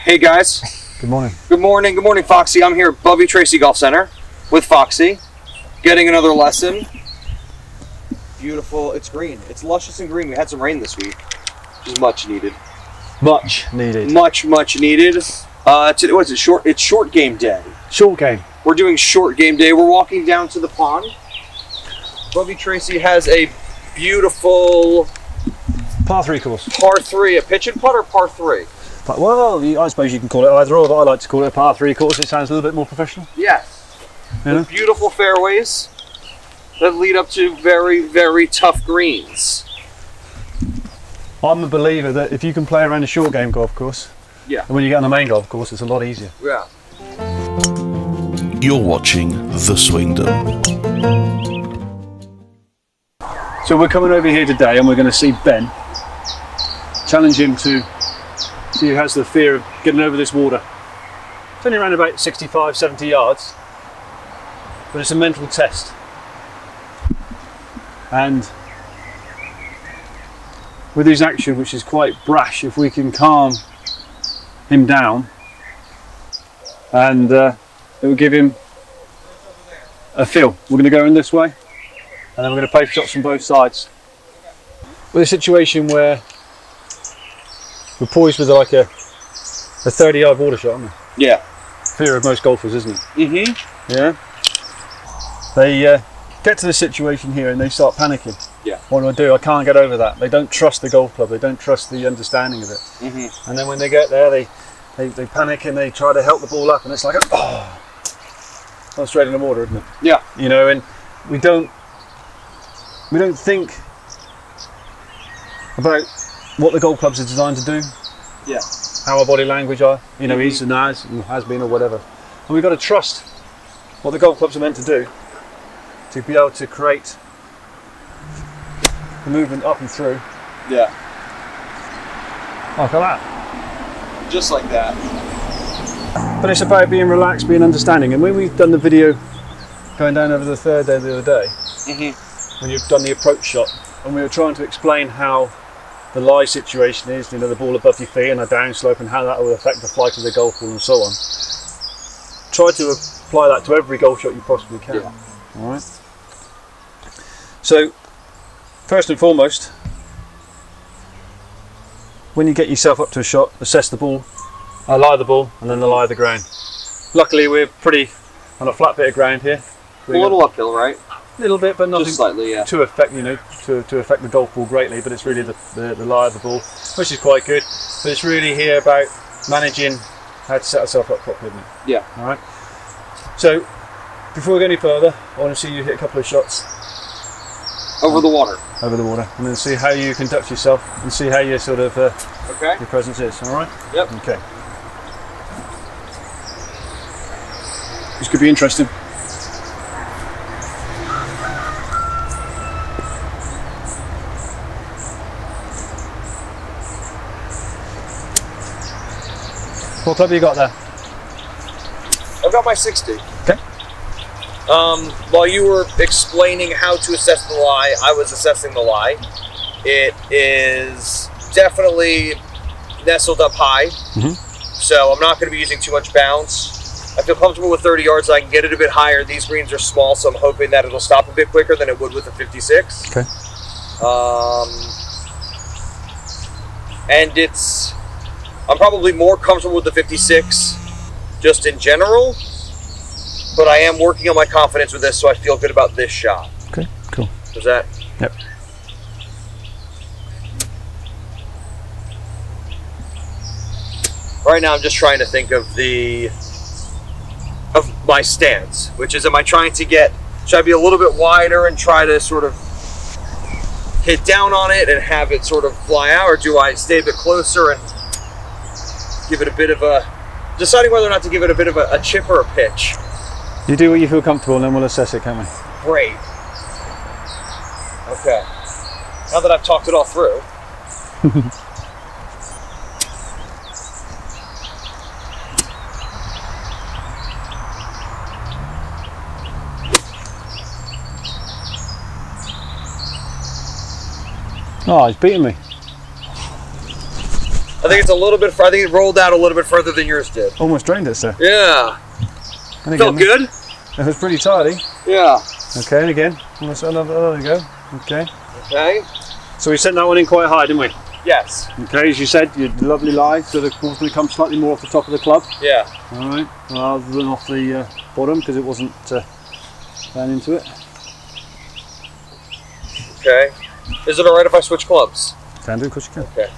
Hey guys. Good morning. Good morning. Good morning, Foxy. I'm here at Bovey Tracey Golf Centre with Foxy, getting another lesson. Beautiful. It's green. It's luscious and green. We had some rain this week, which is much needed. Much needed. Much needed. What is it? It's short game day. Short game. We're doing short game day. We're walking down to the pond. Bovey Tracey has a beautiful Par 3 course. par 3, a pitch and putt or par 3? Well, I suppose you can call it either or, but I like to call it a par 3 course. It sounds a little bit more professional. Yes. You know? Beautiful fairways that lead up to very tough greens. I'm a believer that if you can play around a short game golf course, Yeah. and when you get on the main golf course, it's a lot easier. Yeah. You're watching The Swingdom. So we're coming over here today and we're going to see Ben, challenge him to see who has the fear of getting over this water. It's only around about 65, 70 yards, but it's a mental test. And with his action, which is quite brash, if we can calm him down, and it will give him a feel. We're going to go in this way, and then we're going to play shots from both sides. With a situation where we're poised with like a 30-yard water shot, aren't we? Yeah. Fear of most golfers, isn't it? Mm-hmm. Yeah. They get to the situation here and they start panicking. Yeah. What do I do? I can't get over that. They don't trust the golf club. They don't trust the understanding of it. Mm-hmm. And then when they get there, they panic and they try to help the ball up, and it's like, oh, that's straight in the water, isn't it? Yeah. You know, and we don't think about what the golf clubs are designed to do. Yeah. How our body language are, you know, is and has been or whatever. And we've got to trust what the golf clubs are meant to do to be able to create the movement up and through. Yeah. Oh, look at that. Just like that. But it's about being relaxed, being understanding. And when we've done the video going down over the third day the other day, when you've done the approach shot, and we were trying to explain how the lie situation is, you know, the ball above your feet and a downslope, and how that will affect the flight of the golf ball and so on. Try to apply that to every golf shot you possibly can. Yeah. All right. So, first and foremost, when you get yourself up to a shot, assess the ball, lie the ball, and then the lie of the ground. Luckily, we're pretty on a flat bit of ground here. A little uphill, right? A little bit, but nothing Just slightly, yeah. to affect, you know, to affect the golf ball greatly. But it's really the lie of the ball, which is quite good. But it's really here about managing how to set ourselves up properly, isn't it? Yeah. All right. So before we go any further, I want to see you hit a couple of shots Over the water. over the water, and then see how you conduct yourself and see how your sort of Okay. your presence is. All right. Yep. Okay. This could be interesting. What club have you got there? I've got my 60. Okay. While you were explaining how to assess the lie, I was assessing the lie. It is definitely nestled up high, so I'm not going to be using too much bounce. I feel comfortable with 30 yards. I can get it a bit higher. These greens are small, so I'm hoping that it'll stop a bit quicker than it would with a 56. Okay. And I'm probably more comfortable with the 56 just in general, but I am working on my confidence with this, so I feel good about this shot. Okay. Cool. Is that? Yep. Right now I'm just trying to think of my stance, which is, am I trying to should I be a little bit wider and try to sort of hit down on it and have it sort of fly out, or do I stay a bit closer and give it a bit of deciding whether or not to give it a bit of a chip or a pitch? You do what you feel comfortable, and then we'll assess it, can't we? Great. Okay. Now that I've talked it all through. Oh, he's beating me. I think it's a little bit. I think it rolled out a little bit further than yours did. Almost drained it, sir. Yeah. And Felt good. It was pretty tidy. Yeah. Okay, and again. Almost another. There we go. Okay. Okay. So we sent that one in quite high, didn't we? Yes. Okay, as you said, your lovely lie, so the ball's going to come slightly more off the top of the club. Yeah. All right, rather than off the bottom, because it wasn't down into it. Okay. Is it alright if I switch clubs? Can do, of course you can. Okay.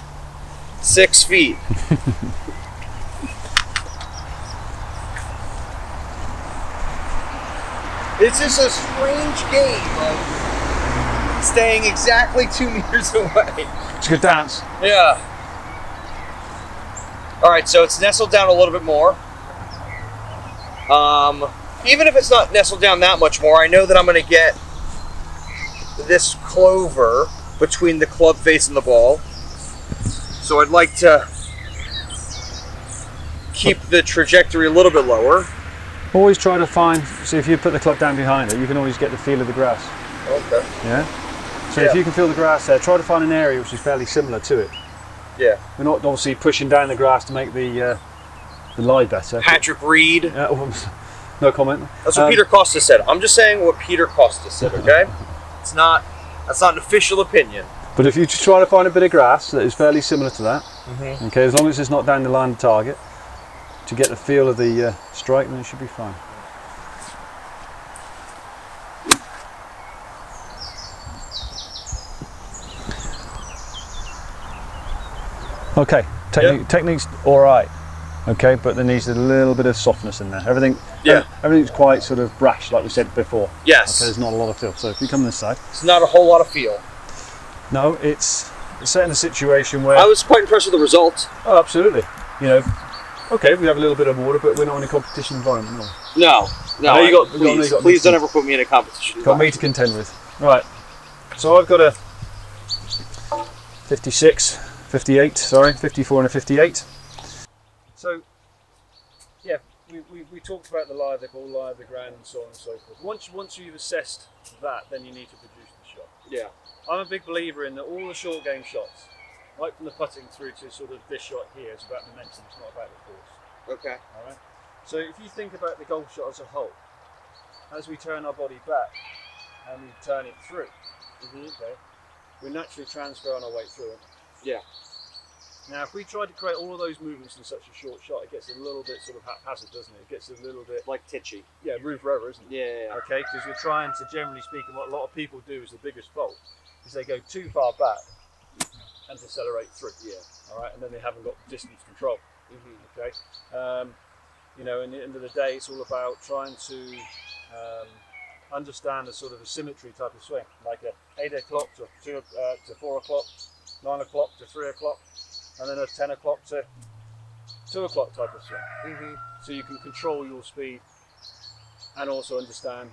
6 feet. It's just a strange game of staying exactly 2 meters away. It's a good dance. Yeah. Alright, so it's nestled down a little bit more. Even if it's not nestled down that much more, I know that I'm going to get this clover between the club face and the ball. So I'd like to keep the trajectory a little bit lower. Always try to find, see if you put the club down behind it, you can always get the feel of the grass. Okay. Yeah? So if you can feel the grass there, try to find an area which is fairly similar to it. Yeah. We're not obviously pushing down the grass to make the lie better. Patrick Reed. No comment. That's what Peter Costa said. I'm just saying what Peter Costa said, okay? That's not an official opinion. But if you just try to find a bit of grass that is fairly similar to that, okay, as long as it's not down the line of target, to get the feel of the strike, then it should be fine. Okay, technique's all right. Okay, but there needs a little bit of softness in there. Everything's quite sort of brash, like we said before. Yes. Okay, there's not a lot of feel. So if you come this side, it's not a whole lot of feel. No, it's set in a situation where I was quite impressed with the result. Oh, absolutely. You know, okay, we have a little bit of water, but we're not in a competition environment. No. Please don't ever put me in a competition. Got me to contend with. Right. So I've got a 56, 58, sorry, 54 and a 58. So, yeah, we talked about the lie of the ball, lie of the ground, and so on and so forth. Once you've assessed that, then you need to produce the shot. Yeah. I'm a big believer in that all the short game shots, right from the putting through to sort of this shot here, is about momentum, it's not about the force. Okay. Alright? So if you think about the golf shot as a whole, as we turn our body back and we turn it through, okay, we naturally transfer on our way through it. Yeah. Now, if we try to create all of those movements in such a short shot, it gets a little bit sort of haphazard, doesn't it? It gets a little bit like titchy. Yeah, room forever, isn't it? Yeah. Okay, because you're trying to, generally speaking, what a lot of people do is the biggest fault is they go too far back and decelerate through. Yeah. All right, and then they haven't got distance control. Okay. You know, in the end of the day, it's all about trying to understand a sort of a symmetry type of swing, like a 8 o'clock to 4 o'clock, 9 o'clock to 3 o'clock. And then a 10 o'clock to 2 o'clock type of swing. So you can control your speed and also understand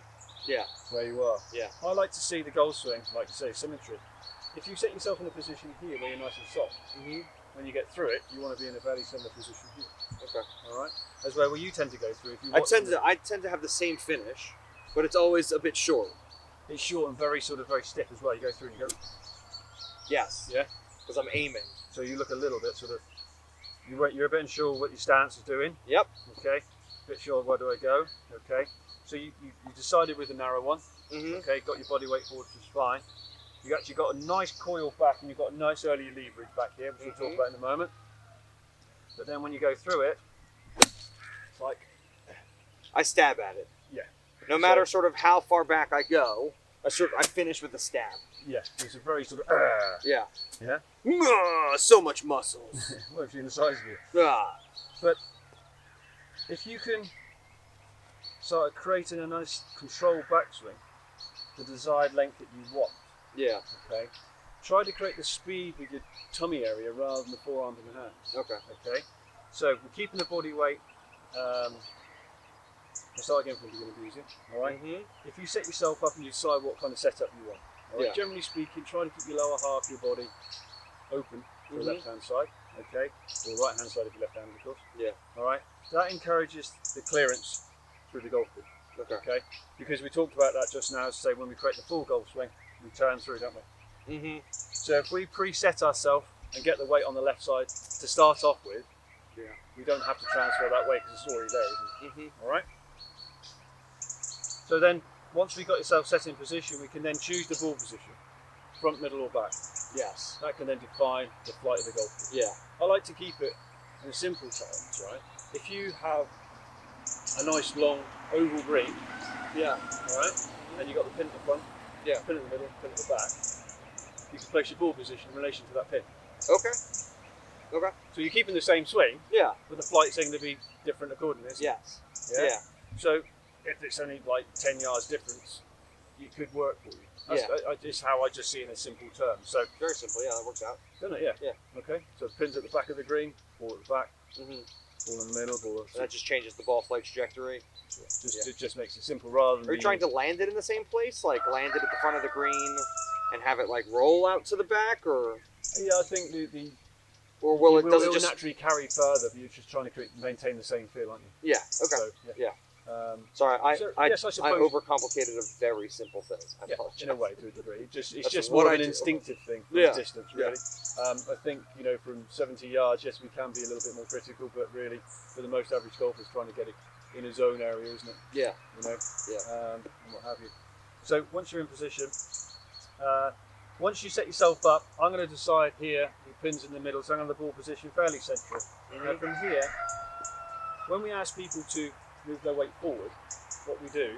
where you are. Yeah. I like to see the golf swing, like you say, symmetry. If you set yourself in a position here where you're nice and soft, when you get through it, you want to be in a very similar position here. Okay. All right. That's where you tend to go through. If you I tend to have the same finish, but it's always a bit short. It's short and very stiff as well. You go through and you go. Yes. Yeah. Because I'm aiming. So you look a little bit sort of, you're a bit unsure what your stance is doing. Yep. Okay. A bit sure where do I go. Okay. So you decided with a narrow one. Okay. Got your body weight forward, which is fine. You actually got a nice coil back and you've got a nice early leverage back here, which we'll talk about in a moment. But then when you go through it, it's like I stab at it. Yeah. No matter sort of how far back I go, I finish with a stab. Yeah, it's a very sort of yeah. Yeah? So much muscles. Well, if you're the size of you. But if you can start creating a nice controlled backswing, the desired length that you want. Yeah. Okay. Try to create the speed with your tummy area rather than the forearms and the hands. Okay. Okay. So we're keeping the body weight. We'll start again from the beginning, easy. All right. If you set yourself up and you decide what kind of setup you want. All right. Generally speaking, try to keep your lower half of your body open to the left hand side. Okay. Or right hand side if you're left handed, of course. Yeah. All right. That encourages the clearance through the golf ball. Okay. Okay. Because we talked about that just now. Say when we create the full golf swing, we turn through, don't we? So if we preset ourselves and get the weight on the left side to start off with, Yeah. we don't have to transfer that weight because it's already there, isn't it? Mm-hmm. All right. So then, once we've got yourself set in position, we can then choose the ball position, front, middle, or back. Yes. That can then define the flight of the golf ball. Yeah. I like to keep it in simple terms, right? If you have a nice long oval green, Yeah. all right, and you got the pin at the front, Yeah. pin at the middle, pin at the back, you can place your ball position in relation to that pin. Okay. Okay. So you're keeping the same swing, Yeah. but the flight's going to be different accordingly. Isn't it? Yes. Yeah? Yeah. So if it's only like 10 yards difference, it could work for you. That's, Yeah. It's how I just see it in simple terms. So, Very simple. Yeah, that works out. doesn't it? Yeah. Yeah. Okay. So pins at the back of the green, ball at the back, Mm-hmm. ball in the middle, ball. And that just changes the ball flight trajectory. It just makes it simple rather than. Are you trying to land it in the same place, like land it at the front of the green, and have it like roll out to the back, or? Yeah, I think the Or will it? Does it will just? naturally carry further? But you're just trying to maintain the same feel, aren't you? Yeah. Okay. So, Yeah. Um, Sorry, I yes, I suppose. overcomplicated a very simple thing. I Yeah, apologize. in a way, to a degree. It's That's just what more of I an do. instinctive thing from Yeah. distance, Yeah. really. I think, from 70 yards, yes, we can be a little bit more critical, but really, for the most average golfer, is trying to get it in a zone area, isn't it? Yeah. Yeah. And what have you. So once you're in position, once you set yourself up, I'm going to decide here, the pin's in the middle, so I'm going to the ball position fairly central. Now from here, when we ask people to move their weight forward, what we do,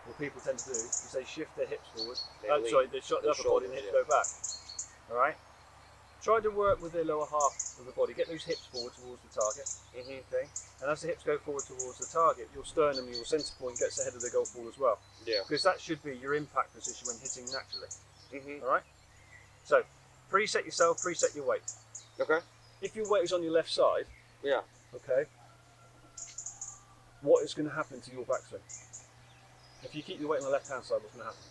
what people tend to do, is they shift their hips forward. They shot the upper body and the hips go back. All right. Try to work with the lower half of the body. Get those hips forward towards the target. Okay. And as the hips go forward towards the target, your sternum, your centre point gets ahead of the golf ball as well. Yeah. Because that should be your impact position when hitting naturally. Mm-hmm. All right. So preset yourself. Preset your weight. Okay. If your weight is on your left side, Yeah. okay, what is going to happen to your backswing? If you keep your weight on the left-hand side, what's going to happen?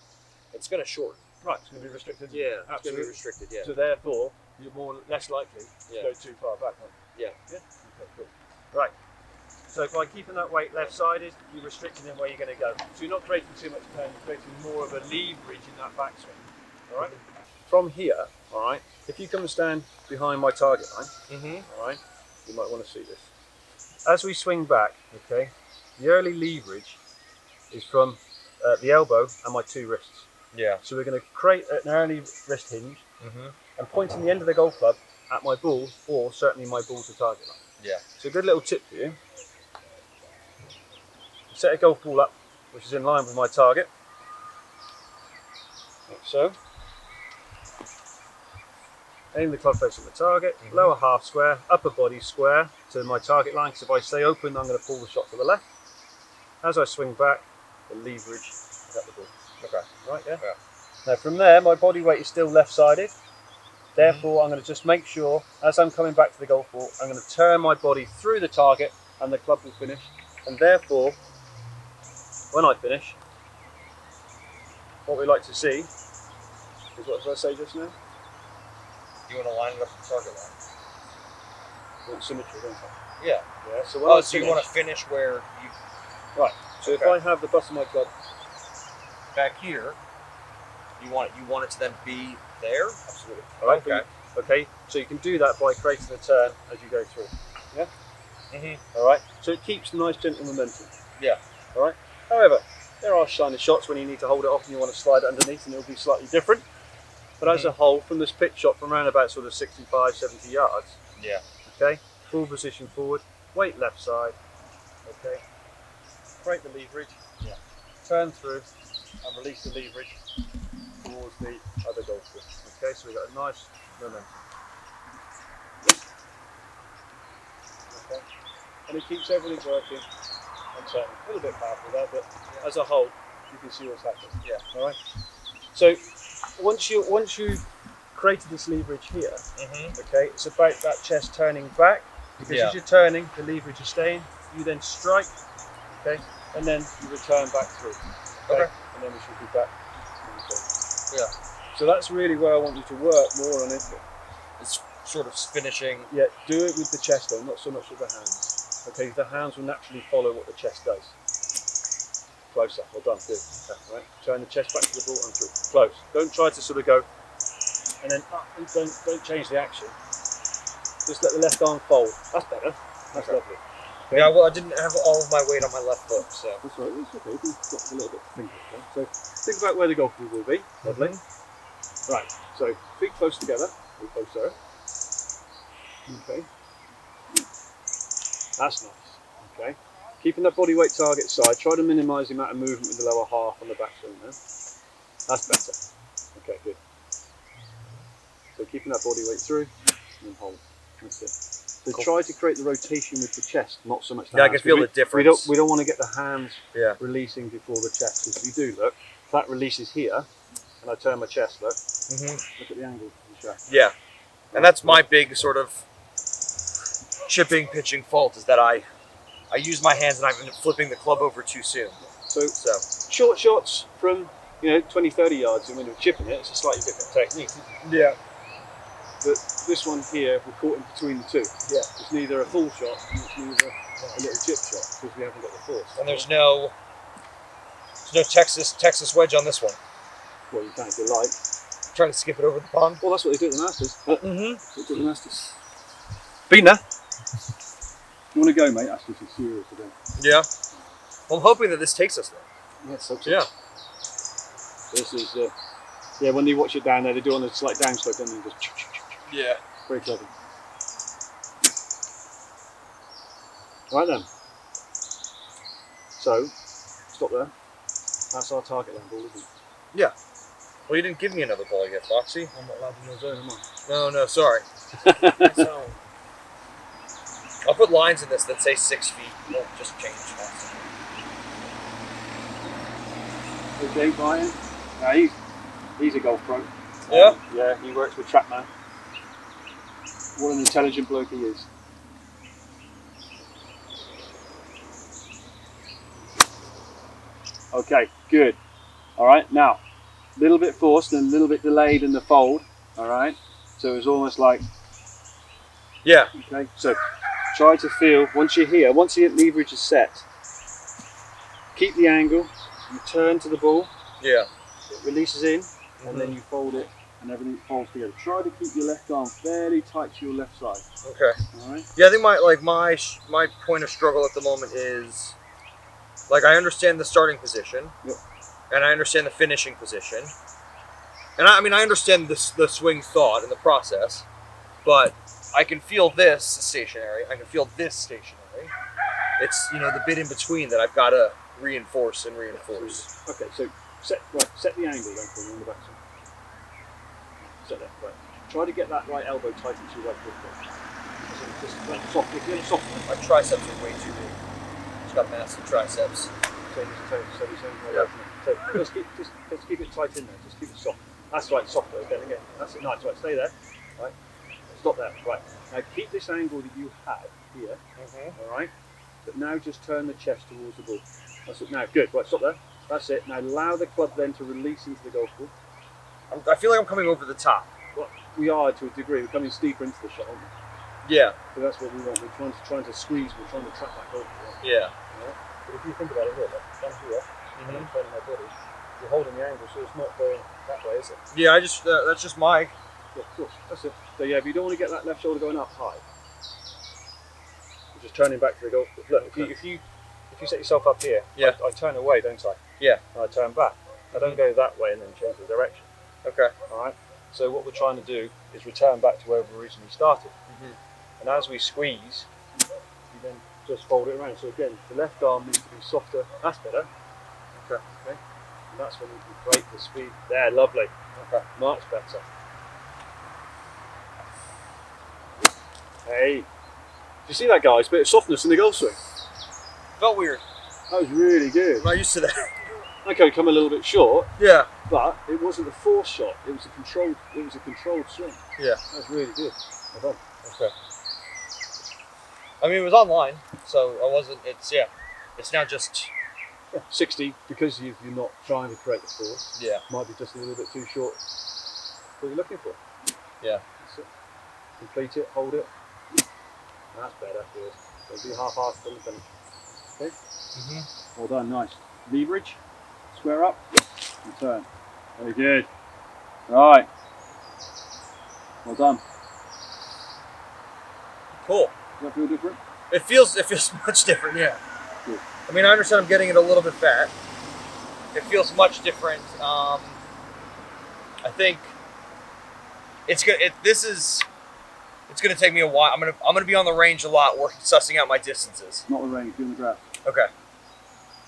It's going to shorten. Right, it's going to be restricted. Yeah. It's going to Absolutely. be restricted. Yeah. So therefore, you're less likely Yeah. to go too far back. Aren't you? Yeah. Yeah. Okay. Cool. Right. So by keeping that weight left-sided, you're restricting in where you're going to go. So you're not creating too much turn. You're creating more of a leverage in that backswing. All right. From here, all right. If you come and stand behind my target line, Mm-hmm. all right, you might want to see this. As we swing back, okay, the early leverage is from the elbow and my two wrists. Yeah. So we're going to create an early wrist hinge Mm-hmm. and pointing the end of the golf club at my ball, or certainly my ball to target line. Yeah. So a good little tip for you. Set a golf ball up which is in line with my target, like so. Aim the club face at the target, lower half square, upper body square to my target line, because if I stay open I'm going to pull the shot to the left. As I swing back, the leverage is at the ball. Okay. Right, yeah? Yeah. Now from there, my body weight is still left-sided. Therefore, I'm going to just make sure, as I'm coming back to the golf ball, I'm going to turn my body through the target and the club will finish. And therefore, when I finish, what we like to see is, what did I say just now? You want to line it up with the target line. Well, symmetry, don't I? Yeah. Yeah, so when I So you finish- want to finish where you Right, so if Okay. I have the butt of my club, back here, you want it to then be there. absolutely. All right, Okay. Okay, so you can do that by creating a turn as you go through. Yeah? Mm-hmm. All right, so it keeps nice gentle momentum. Yeah. All right. However, there are shiny shots when you need to hold it off and you want to slide it underneath, and it'll be slightly different. But as a whole, from this pitch shot from around about sort of 65, 70 yards, Yeah. okay, full position forward, weight left side, okay, create the leverage, Yeah. turn through, and release the leverage towards the other golf ball. Okay, so we've got a nice momentum. Okay, and it keeps everything working and turning. A little bit powerful there, but as a whole, you can see what's happening. Yeah. All right. So once you created this leverage here, Mm-hmm. okay, it's about that chest turning back, because Yeah. as you're turning, the leverage is staying. You then strike, okay, and then you return back through. Okay. And then we should be back. Yeah. So that's really where I want you to work more on it. It's sort of finishing. Yeah, do it with the chest though, not so much with the hands. Okay, the hands will naturally follow what the chest does. Close up, well done, good. Okay, right. Turn the chest back to the ball and through. Close. Don't try to sort of go and then up, and don't change the action. Just let the left arm fold. That's better. That's lovely. Okay. Yeah, well, I didn't have all of my weight on my left foot, so. That's right, it's okay. You've got a little bit to think about. So think about where the golf ball will be. Lovely. Right, so feet close together. Feet close there. Okay. That's nice. Okay. Keeping that body weight target side. Try to minimise the amount of movement with the lower half on the backswing there. That's better. Okay, good. So keeping that body weight through and then hold. That's it. So Cool. try to create the rotation with the chest, not so much the Yeah, hands. I can feel the difference. We don't want to get the hands Yeah. releasing before the chest. If you do, look, if that releases here, and I turn my chest, look, look at the angle of the shaft. Yeah. And that's my big sort of chipping, pitching fault is that I use my hands and I've been flipping the club over too soon. So So. short shots from 20, 30 yards, and when you're chipping it, it's a slightly different technique. Yeah. But this one here, we're caught in between the two. Yeah. It's neither a full shot, and it's neither a little chip shot, because we haven't got the force. And there's no Texas wedge on this one. Well, you can if you like. Trying to skip it over the pond. Well, that's what they do at the Masters. Mm-hmm. That's what they do at the Masters. Been there? You want to go, mate? That's just serious today. Yeah. Well, I'm hoping that this takes us there. Yes, hope so. Yeah. This is, when you watch it down there, they do on a slight downslope, and then just. Yeah. Very clever. Right then. So, stop there. That's our target land ball, isn't it? Yeah. Well, you didn't give me another ball yet, Foxy. I'm not allowed in your zone, am I? No, sorry. So, I'll put lines in this that say 6 feet. We'll just change that. Okay, Brian. He's a golf pro. Yeah? Yeah, he works with TrackMan. What an intelligent bloke he is. Okay, good. Alright, now, a little bit forced and a little bit delayed in the fold. Alright, so it's almost like, Yeah. okay, so try to feel, once you're here, once the leverage is set, keep the angle, you turn to the ball, Yeah. it releases in, and then you fold it, and everything folds together. Try to keep your left arm fairly tight to your left side. Okay. All right. Yeah, I think my point of struggle at the moment is, like, I understand the starting position, Yep. and I understand the finishing position, and I understand the swing thought and the process, but I can feel this stationary. I can feel this stationary. It's the bit in between that I've got to reinforce and reinforce. Okay, so set the angle then for you on the backswing. Set that right. Try to get that right elbow tight into your right foot. Just like soft. If you're going to soften it, My triceps are way too big. Just got massive triceps. so just keep it tight in there. Just keep it soft. That's right, soft again. That's it. Nice. Right, stay there. Right. Stop there. Right. Now keep this angle that you had here. All right. But now just turn the chest towards the ball. That's it. Now, good. Right, stop there. That's it. Now allow the club then to release into the golf ball. I feel like I'm coming over the top. Well, we are to a degree. We're coming steeper into the shot, aren't we? Yeah. So that's what we want. We're trying to squeeze. We're trying to trap that golf ball. Yeah. Right? But if you think about it, look, down here, and I'm turning my body, you're holding the angle, so it's not going that way, is it? Yeah. That's just my. Yeah, of course. That's it. So yeah, if you don't want to get that left shoulder going up high, you're just turning back to the golf ball. Look, if you set yourself up here, Yeah. I turn away, don't I? Yeah. And I turn back. I don't go that way and then change the direction. Okay. All right. So what we're trying to do is return back to where we originally started. And as we squeeze, you then just fold it around. So again, the left arm needs to be softer. That's better. Okay. And that's when you can create the speed. There, lovely. Okay. Much better. Hey, do you see that, guys? Bit of softness in the golf swing. Felt weird. That was really good. I'm not used to that. Okay, come a little bit short, Yeah. but it wasn't a forced shot. It was a controlled swing. Yeah. That was really good. Well done. Okay. It was online, so I wasn't. It's now just. Yeah, 60 because you're not trying to create the force. Yeah. Might be just a little bit too short. What you're looking for. Yeah. That's it. Complete it, hold it. That's better. Good. So be half-assed on the finish. Okay. Well done. Nice. Leverage. Square up. And turn. Very good. Right. Well done. Cool. Does that feel different? It feels much different, yeah. Good. I mean, I understand I'm getting it a little bit fat. It feels much different. I think it's good. It's gonna take me a while. I'm gonna be on the range a lot, sussing out my distances. Not the range, doing the draft. Okay.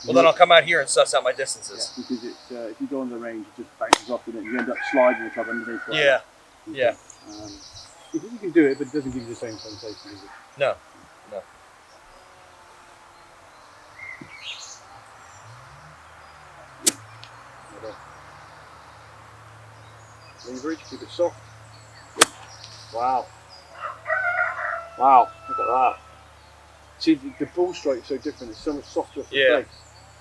Well, then I'll come out here and suss out my distances. Yeah, because it's, if you go on the range, it just bounces off in it. You end up sliding the club underneath. Yeah. Okay. Yeah. You can do it, but it doesn't give you the same sensation, does it? No. No. Leverage, keep it soft. Wow. Wow, look at that. See, the ball stroke is so different. It's so much softer for the face.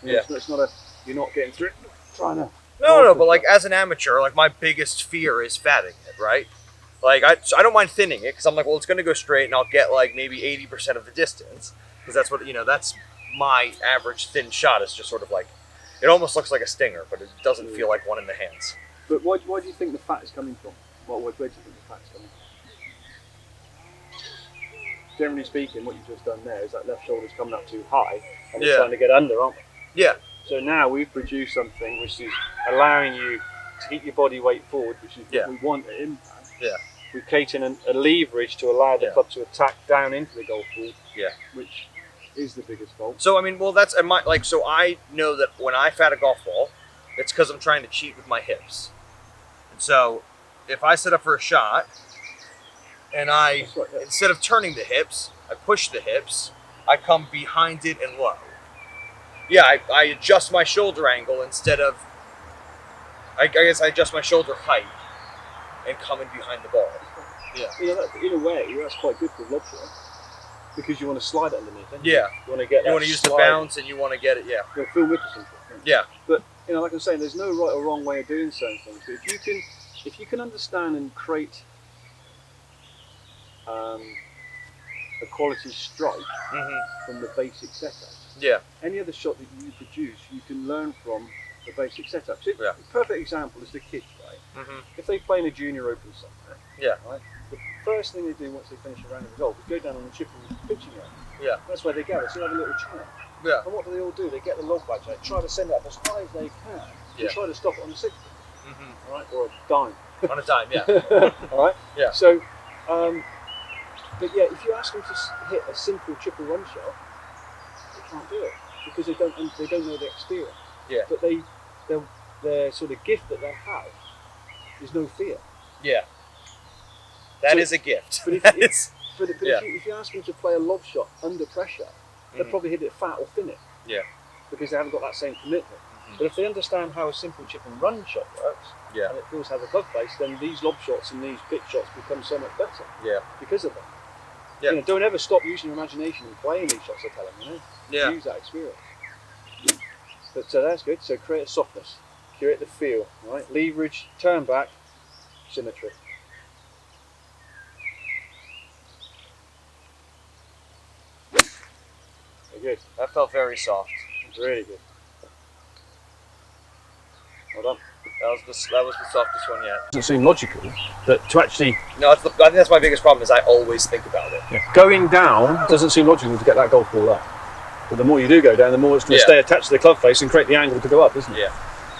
You know, it's not you're not getting through it. Trying to. No, but like as an amateur, like my biggest fear is fatting it, right? Like I don't mind thinning it because I'm like, well, it's going to go straight and I'll get like maybe 80% of the distance because that's what, that's my average thin shot is just sort of like, it almost looks like a stinger, but it doesn't feel like one in the hands. But why do you think the fat is coming from? Where do you think the fat is coming from? Generally speaking, what you've just done there is that left shoulder's coming up too high and it's trying to get under, aren't we? Yeah. So now we've produced something which is allowing you to keep your body weight forward, which is what we want at impact. Yeah. We're creating a leverage to allow the club to attack down into the golf ball. Yeah. Which is the biggest fault. So I mean, well, so I know that when I fat a golf ball, it's because I'm trying to cheat with my hips. And so if I set up for a shot and instead of turning the hips, I push the hips, I come behind it and low. Yeah, I adjust my shoulder angle instead of, I guess I adjust my shoulder height and come in behind the ball. Yeah. In a way, that's quite good for lob shot because you want to slide it underneath. Yeah. You want to use the bounce and you want to get it. Yeah. Phil Mickelson. Yeah. But like I'm saying, there's no right or wrong way of doing certain things. But if you can understand and create a quality strike from the basic setup. Yeah. Any other shot that you produce, you can learn from the basic setup. So a perfect example is the kids, right? If they play in a junior open somewhere, right, the first thing they do once they finish a round of golf is go down on the chip and pitching area. Yeah. That's where they gather. So they have a little chat. Yeah. And what do they all do? They get the log badge out, try to send it up as high as they can, and try to stop it on the 60. All right, or a dime. On a dime, yeah. All right. Yeah. So, but yeah, if you ask them to hit a simple chip and run shot, they can't do it because they don't know the experience. Yeah. But their sort of gift that they have is no fear. Yeah. That is a gift. But if you ask them to play a lob shot under pressure, they'll probably hit it fat or thin it. Yeah. Because they haven't got that same commitment. But if they understand how a simple chip and run shot works, and it feels how the club face, then these lob shots and these pitch shots become so much better. Yeah. Because of that. Yeah. Don't ever stop using your imagination and playing these shots. I tell them, Yeah. Use that experience. But that's good. So create a softness, create the feel, right? Leverage, turn back, symmetry. Very good. That felt very soft. Really good. Well done. That was the softest one yet. It doesn't seem logical that to actually... No, I think that's my biggest problem is I always think about it. Yeah. Going down doesn't seem logical to get that golf ball up. But the more you do go down, the more it's going to stay attached to the club face and create the angle to go up, isn't it? Yeah.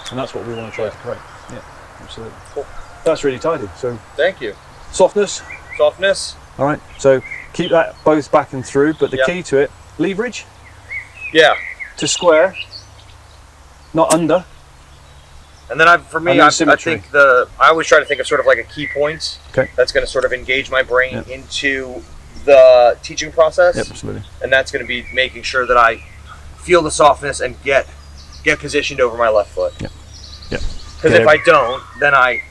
And that's what we want to try to create. Yeah, absolutely. Cool. That's really tidy. So thank you. Softness. Softness. All right. So keep that both back and through, but the key to it, leverage. Yeah. To square, not under. And then I think I always try to think of sort of like a key point that's going to sort of engage my brain into the teaching process. Yep, absolutely. And that's going to be making sure that I feel the softness and get positioned over my left foot. Yep. Yep. Because if I don't, then I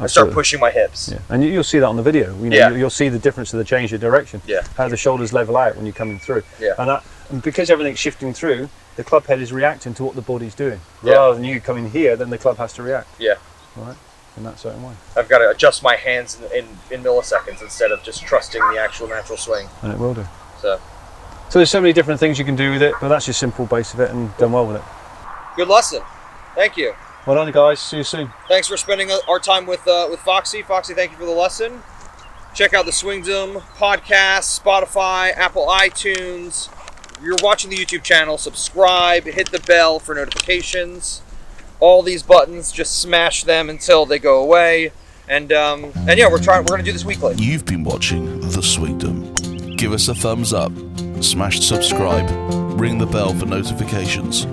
start pushing my hips. Yeah. And you'll see that on the video. You'll see the difference of the change of direction. Yeah. How the shoulders level out when you're coming through. Yeah. And because everything's shifting through, the club head is reacting to what the body's doing. Rather than you coming here, then the club has to react. Yeah. All right. In that certain way. I've got to adjust my hands in milliseconds instead of just trusting the actual natural swing. And it will do. So there's so many different things you can do with it, but that's your simple base of it and done well with it. Good lesson. Thank you. Well done, guys. See you soon. Thanks for spending our time with Foxy. Foxy, thank you for the lesson. Check out the Swingdom podcast, Spotify, Apple iTunes. If you're watching the YouTube channel, subscribe, hit the bell for notifications. All these buttons, just smash them until they go away. And yeah, we're going to do this weekly. You've been watching The Swingdom. Give us a thumbs up, smash subscribe, ring the bell for notifications.